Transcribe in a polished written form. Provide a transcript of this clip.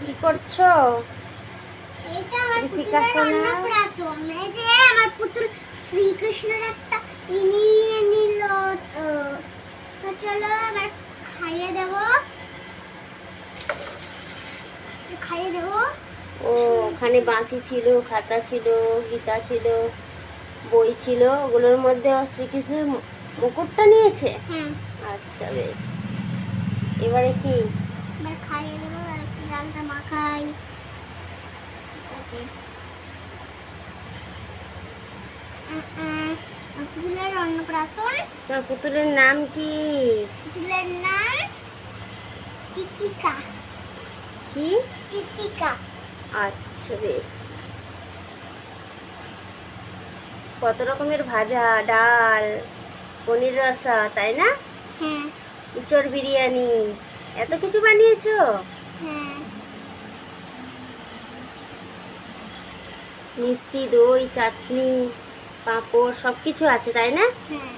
কি করছো? এটা আমার পুতুলের অন্নপ্রাশন। এই যে আমার পুতুল শ্রীকৃষ্ণের একটা নিয়ে নিল। তো চলো এবার খাইয়ে দেবো। ও ওখানে বাঁশি ছিল, খাতা ছিল, গীতা ছিল, বই ছিল, ওগুলোর মধ্যে শ্রীকৃষ্ণের মুকুটটা নিয়েছে। হ্যাঁ। আচ্ছা বেশ, এবারে কি? এবার খাইয়ে দেবো আর একটু ডালটা মাখাই। পুতুলের অন্নপ্রাশন। তোর পুতুলের নাম কি? পুতুলের নাম তিতিকা। কি? তিতিকা। আচ্ছা বেশ। কত রকমের ভাজা, ডাল, পনির রসা, তাই না? হ্যাঁ। ইঁচড় বিরিয়ানি, এত কিছু বানিয়েছো? হ্যাঁ। মিষ্টি, দই, চাটনি, পাঁপড়, সব কিছু আছে, তাই না? হ্যাঁ।